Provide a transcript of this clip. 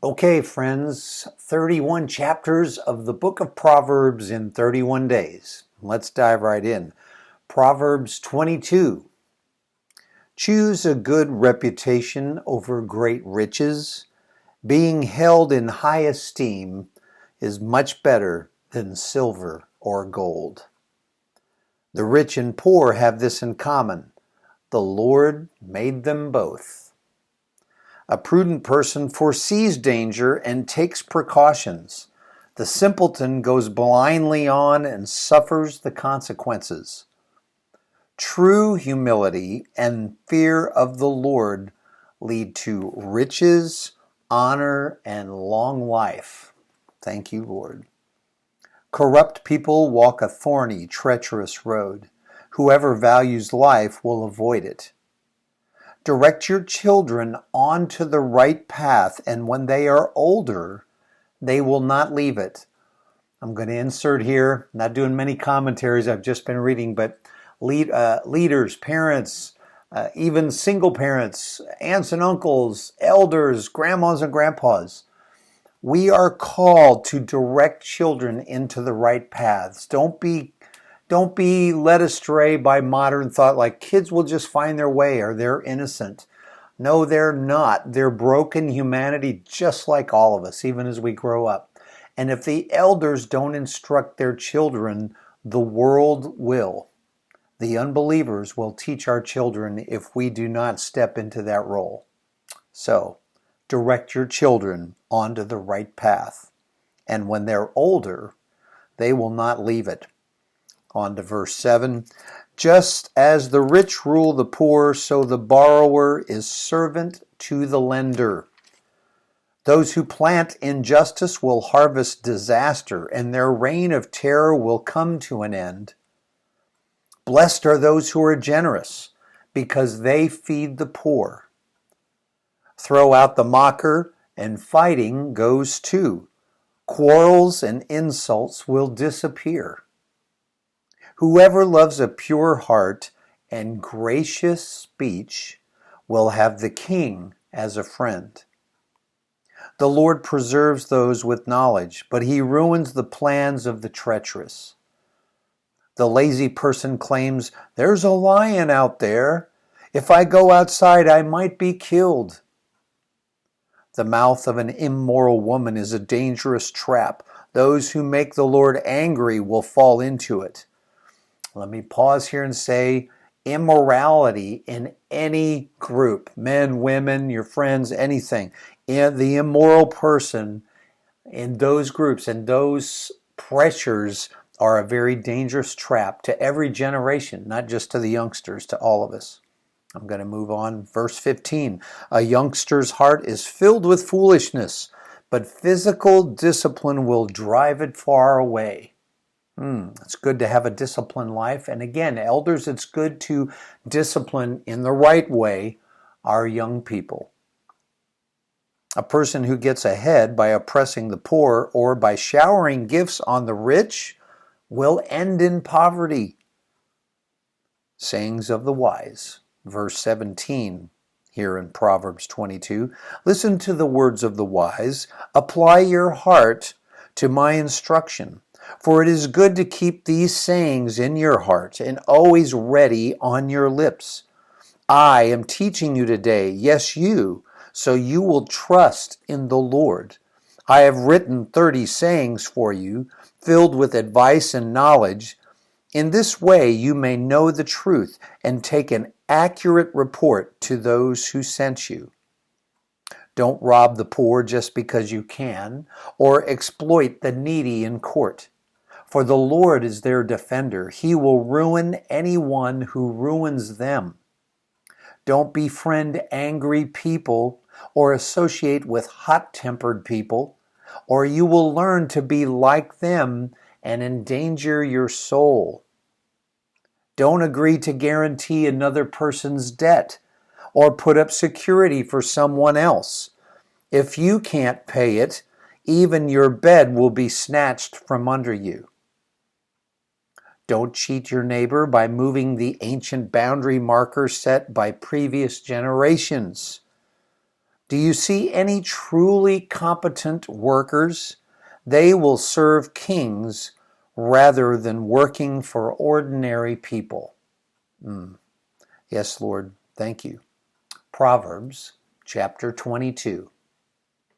Okay, friends, 31 chapters of the book of Proverbs in 31 days. Let's dive right in. Proverbs 22. Choose a good reputation over great riches. Being held in high esteem is much better than silver or gold. The rich and poor have this in common. The Lord made them both. A prudent person foresees danger and takes precautions. The simpleton goes blindly on and suffers the consequences. True humility and fear of the Lord lead to riches, honor, and long life. Thank you, Lord. Corrupt people walk a thorny, treacherous road. Whoever values life will avoid it. Direct your children onto the right path, and when they are older, they will not leave it. I'm going to insert here, not doing many commentaries, I've just been reading, but leaders, parents, even single parents, aunts and uncles, elders, grandmas and grandpas, we are called to direct children into the right paths. Don't be led astray by modern thought like kids will just find their way or they're innocent. No, they're not. They're broken humanity just like all of us, even as we grow up. And if the elders don't instruct their children, the world will. The unbelievers will teach our children if we do not step into that role. So, direct your children onto the right path. And when they're older, they will not leave it. On to verse 7. Just as the rich rule the poor, so the borrower is servant to the lender. Those who plant injustice will harvest disaster, and their reign of terror will come to an end. Blessed are those who are generous, because they feed the poor. Throw out the mocker, and fighting goes too. Quarrels and insults will disappear. Whoever loves a pure heart and gracious speech will have the king as a friend. The Lord preserves those with knowledge, but he ruins the plans of the treacherous. The lazy person claims, "There's a lion out there. If I go outside, I might be killed." The mouth of an immoral woman is a dangerous trap. Those who make the Lord angry will fall into it. Let me pause here and say immorality in any group, men, women, your friends, anything. The immoral person in those groups and those pressures are a very dangerous trap to every generation, not just to the youngsters, to all of us. I'm going to move on. Verse 15. A youngster's heart is filled with foolishness, but physical discipline will drive it far away. It's good to have a disciplined life. And again, elders, it's good to discipline in the right way our young people. A person who gets ahead by oppressing the poor or by showering gifts on the rich will end in poverty. Sayings of the wise. Verse 17 here in Proverbs 22. Listen to the words of the wise. Apply your heart to my instruction. For it is good to keep these sayings in your heart and always ready on your lips. I am teaching you today, yes, you, so you will trust in the Lord. I have written 30 sayings for you, filled with advice and knowledge. In this way you may know the truth and take an accurate report to those who sent you. Don't rob the poor just because you can, or exploit the needy in court. For the Lord is their defender. He will ruin anyone who ruins them. Don't befriend angry people or associate with hot-tempered people, or you will learn to be like them and endanger your soul. Don't agree to guarantee another person's debt or put up security for someone else. If you can't pay it, even your bed will be snatched from under you. Don't cheat your neighbor by moving the ancient boundary markers set by previous generations. Do you see any truly competent workers? They will serve kings rather than working for ordinary people. Yes, Lord, thank you. Proverbs chapter 22.